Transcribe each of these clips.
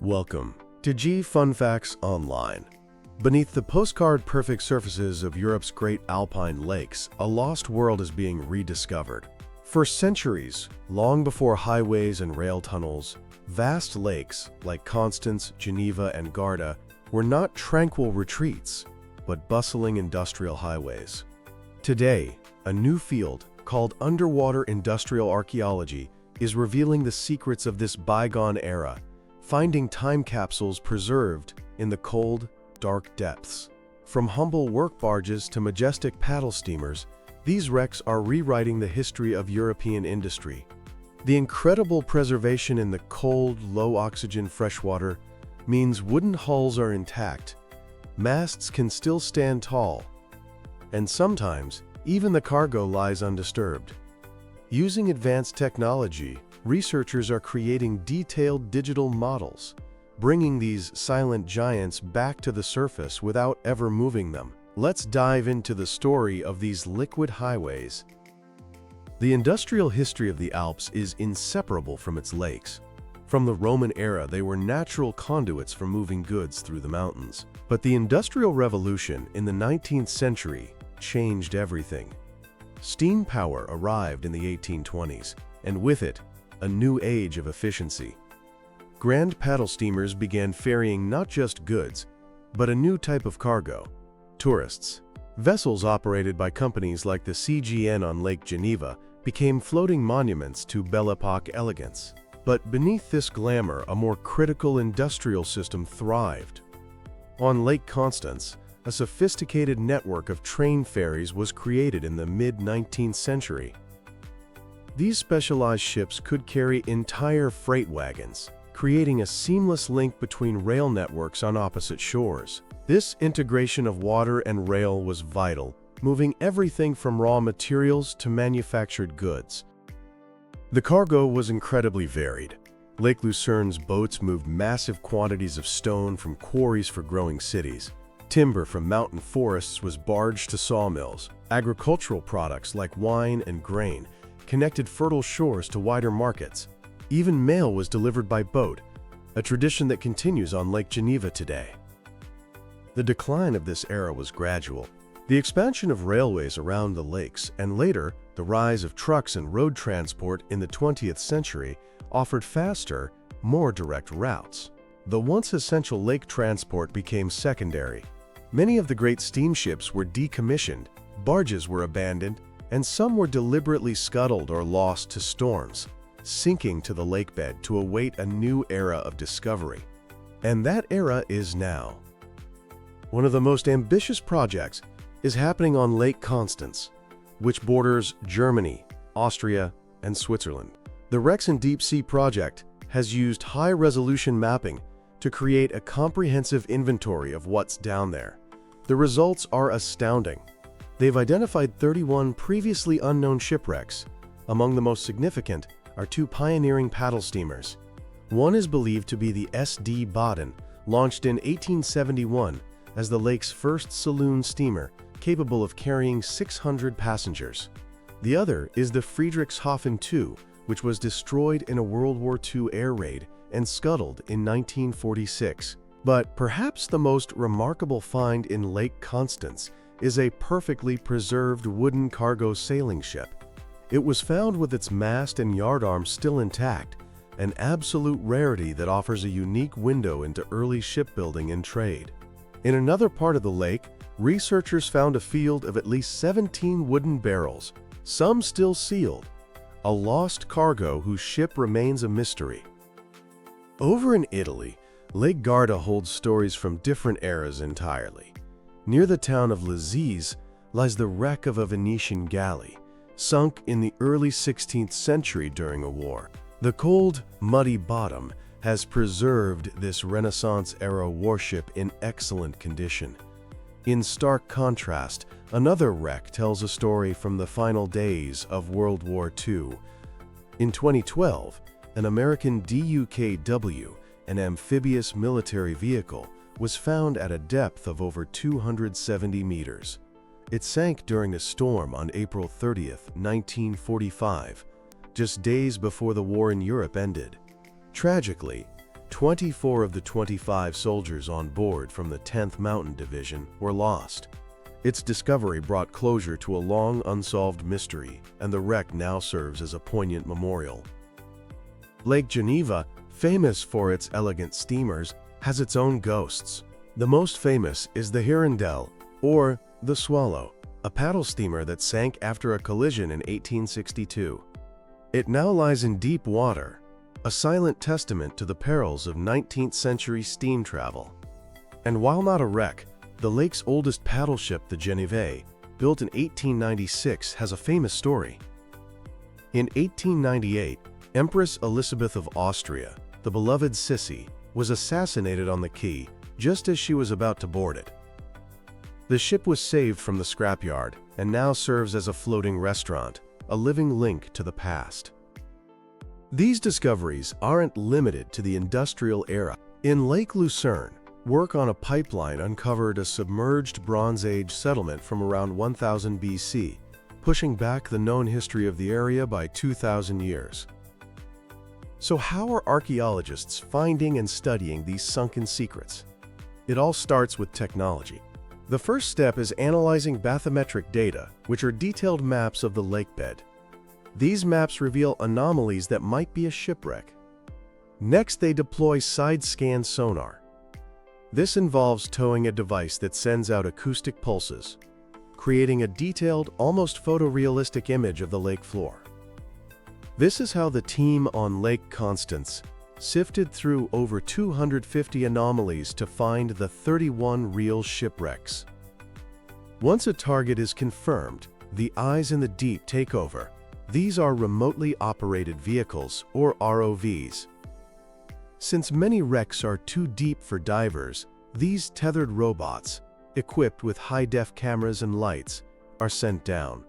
Welcome to G Fun Facts Online. Beneath the postcard-perfect surfaces of Europe's great Alpine lakes, a lost world is being rediscovered. For centuries, long before highways and rail tunnels, vast lakes like Constance, Geneva, and Garda were not tranquil retreats, but bustling industrial highways. Today, a new field called underwater industrial archaeology is revealing the secrets of this bygone era, finding time capsules preserved in the cold, dark depths. From humble work barges to majestic paddle steamers, these wrecks are rewriting the history of European industry. The incredible preservation in the cold, low-oxygen freshwater means wooden hulls are intact, masts can still stand tall, and sometimes even the cargo lies undisturbed. Using advanced technology, researchers are creating detailed digital models, bringing these silent giants back to the surface without ever moving them. Let's dive into the story of these liquid highways. The industrial history of the Alps is inseparable from its lakes. From the Roman era, they were natural conduits for moving goods through the mountains. But the Industrial Revolution in the 19th century changed everything. Steam power arrived in the 1820s, and with it, a new age of efficiency. Grand paddle steamers began ferrying not just goods, but a new type of cargo: tourists. Vessels operated by companies like the CGN on Lake Geneva became floating monuments to Belle Epoque elegance. But beneath this glamour, a more critical industrial system thrived. On Lake Constance, a sophisticated network of train ferries was created in the mid-19th century. These specialized ships could carry entire freight wagons, creating a seamless link between rail networks on opposite shores. This integration of water and rail was vital, moving everything from raw materials to manufactured goods. The cargo was incredibly varied. Lake Lucerne's boats moved massive quantities of stone from quarries for growing cities. Timber from mountain forests was barged to sawmills. Agricultural products like wine and grain connected fertile shores to wider markets. Even mail was delivered by boat, a tradition that continues on Lake Geneva today. The decline of this era was gradual. The expansion of railways around the lakes and later the rise of trucks and road transport in the 20th century offered faster, more direct routes. The once essential lake transport became secondary. Many of the great steamships were decommissioned, barges were abandoned, and some were deliberately scuttled or lost to storms, sinking to the lakebed to await a new era of discovery. And that era is now. One of the most ambitious projects is happening on Lake Constance, which borders Germany, Austria, and Switzerland. The Wrecks and Deep Sea project has used high-resolution mapping to create a comprehensive inventory of what's down there. The results are astounding. They've identified 31 previously unknown shipwrecks. Among the most significant are two pioneering paddle steamers. One is believed to be the SD Baden, launched in 1871 as the lake's first saloon steamer, capable of carrying 600 passengers. The other is the Friedrichshafen II, which was destroyed in a World War II air raid and scuttled in 1946. But perhaps the most remarkable find in Lake Constance is a perfectly preserved wooden cargo sailing ship. It was found with its mast and yardarm still intact, an absolute rarity that offers a unique window into early shipbuilding and trade. In another part of the lake, researchers found a field of at least 17 wooden barrels, some still sealed, a lost cargo whose ship remains a mystery. Over in Italy, Lake Garda holds stories from different eras entirely. Near the town of Lazise lies the wreck of a Venetian galley, sunk in the early 16th century during a war. The cold, muddy bottom has preserved this Renaissance-era warship in excellent condition. In stark contrast, another wreck tells a story from the final days of World War II. In 2012, an American DUKW, an amphibious military vehicle, was found at a depth of over 270 meters. It sank during a storm on April 30, 1945, just days before the war in Europe ended. Tragically, 24 of the 25 soldiers on board from the 10th Mountain Division were lost. Its discovery brought closure to a long unsolved mystery, and the wreck now serves as a poignant memorial. Lake Geneva, famous for its elegant steamers, has its own ghosts. The most famous is the Hirondelle, or the Swallow, a paddle steamer that sank after a collision in 1862. It now lies in deep water, a silent testament to the perils of 19th-century steam travel. And while not a wreck, the lake's oldest paddle ship, the Genève, built in 1896, has a famous story. In 1898, Empress Elizabeth of Austria, the beloved Sissy, was assassinated on the quay just as she was about to board it. The ship was saved from the scrapyard and now serves as a floating restaurant, a living link to the past. These discoveries aren't limited to the industrial era. In Lake Lucerne, work on a pipeline uncovered a submerged Bronze Age settlement from around 1000 BC, pushing back the known history of the area by 2,000 years. So how are archaeologists finding and studying these sunken secrets? It all starts with technology. The first step is analyzing bathymetric data, which are detailed maps of the lake bed. These maps reveal anomalies that might be a shipwreck. Next, they deploy side-scan sonar. This involves towing a device that sends out acoustic pulses, creating a detailed, almost photorealistic image of the lake floor. This is how the team on Lake Constance sifted through over 250 anomalies to find the 31 real shipwrecks. Once a target is confirmed, the eyes in the deep take over. These are remotely operated vehicles, or ROVs. Since many wrecks are too deep for divers, these tethered robots, equipped with high-def cameras and lights, are sent down.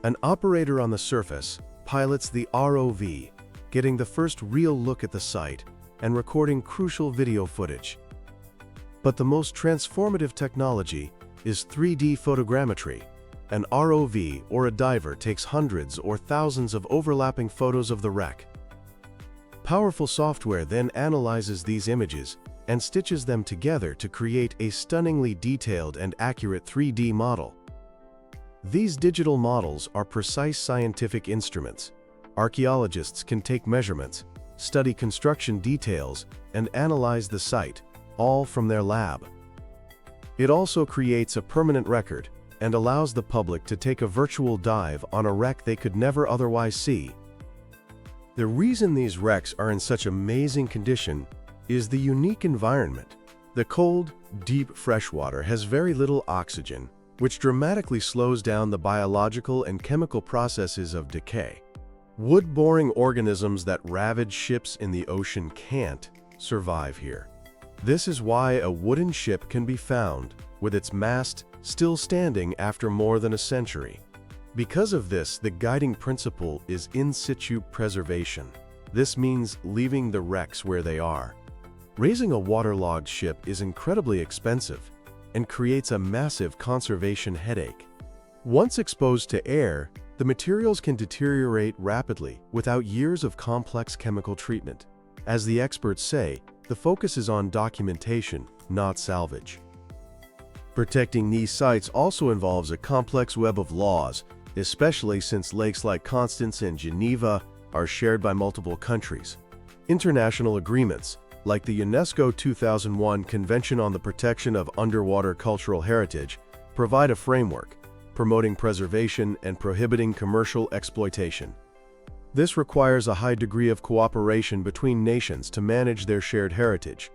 An operator on the surface pilots the ROV, getting the first real look at the site and recording crucial video footage. But the most transformative technology is 3D photogrammetry. An ROV or a diver takes hundreds or thousands of overlapping photos of the wreck. Powerful software then analyzes these images and stitches them together to create a stunningly detailed and accurate 3D model. These digital models are precise scientific instruments. Archaeologists can take measurements, study construction details, and analyze the site, all from their lab. It also creates a permanent record and allows the public to take a virtual dive on a wreck they could never otherwise see. The reason these wrecks are in such amazing condition is the unique environment. The cold, deep freshwater has very little oxygen, which dramatically slows down the biological and chemical processes of decay. Wood-boring organisms that ravage ships in the ocean can't survive here. This is why a wooden ship can be found, with its mast still standing after more than a century. Because of this, the guiding principle is in situ preservation. This means leaving the wrecks where they are. Raising a waterlogged ship is incredibly expensive and creates a massive conservation headache. Once exposed to air, the materials can deteriorate rapidly without years of complex chemical treatment. As the experts say, the focus is on documentation, not salvage. Protecting these sites also involves a complex web of laws, especially since lakes like Constance and Geneva are shared by multiple countries. International agreements, like the UNESCO 2001 Convention on the Protection of Underwater Cultural Heritage, provide a framework, promoting preservation and prohibiting commercial exploitation. This requires a high degree of cooperation between nations to manage their shared heritage.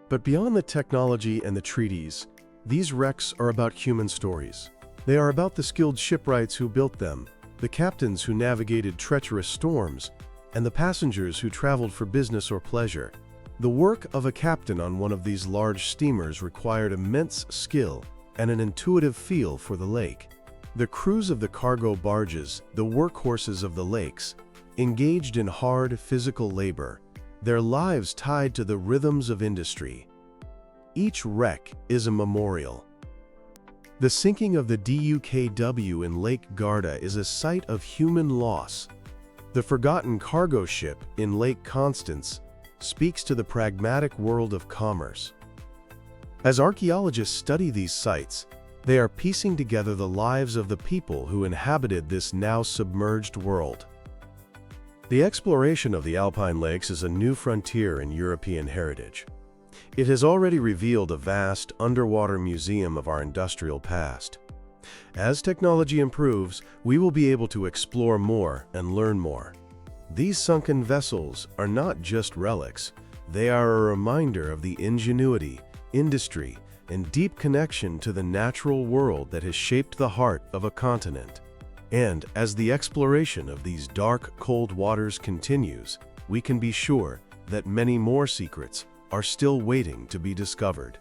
But beyond the technology and the treaties, these wrecks are about human stories. They are about the skilled shipwrights who built them, the captains who navigated treacherous storms, and the passengers who traveled for business or pleasure. The work of a captain on one of these large steamers required immense skill and an intuitive feel for the lake. The crews of the cargo barges, the workhorses of the lakes, engaged in hard physical labor, their lives tied to the rhythms of industry. Each wreck is a memorial. The sinking of the DUKW in Lake Garda is a site of human loss. The forgotten cargo ship in Lake Constance speaks to the pragmatic world of commerce. As archaeologists study these sites, they are piecing together the lives of the people who inhabited this now submerged world. The exploration of the Alpine lakes is a new frontier in European heritage. It has already revealed a vast underwater museum of our industrial past. As technology improves, we will be able to explore more and learn more. These sunken vessels are not just relics, they are a reminder of the ingenuity, industry, and deep connection to the natural world that has shaped the heart of a continent. And as the exploration of these dark, cold waters continues, we can be sure that many more secrets are still waiting to be discovered.